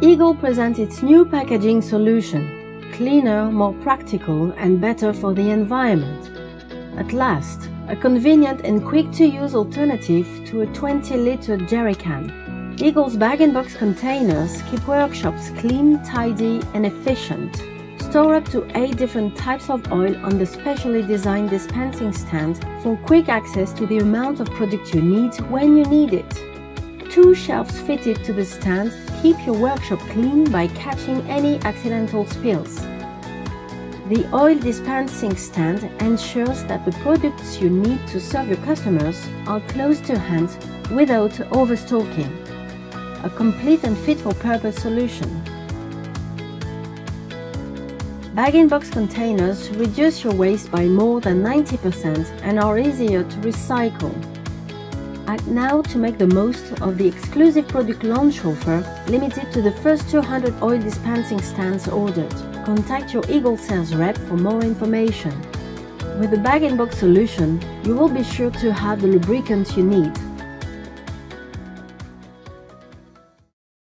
Igol presents its new packaging solution, cleaner, more practical and better for the environment. At last, a convenient and quick-to-use alternative to a 20-liter jerry can. Igol's bag-in-box containers keep workshops clean, tidy and efficient. Store up to 8 different types of oil on the specially designed dispensing stand for quick access to the amount of product you need when you need it. 2 shelves fitted to the stand keep your workshop clean by catching any accidental spills. The oil dispensing stand ensures that the products you need to serve your customers are close to hand without overstocking. A complete and fit-for-purpose solution. Bag-in-box containers reduce your waste by more than 90% and are easier to recycle. Act now to make the most of the exclusive product launch offer limited to the first 200 oil dispensing stands ordered. Contact your Igol sales rep for more information. With the bag-in-box solution, you will be sure to have the lubricant you need.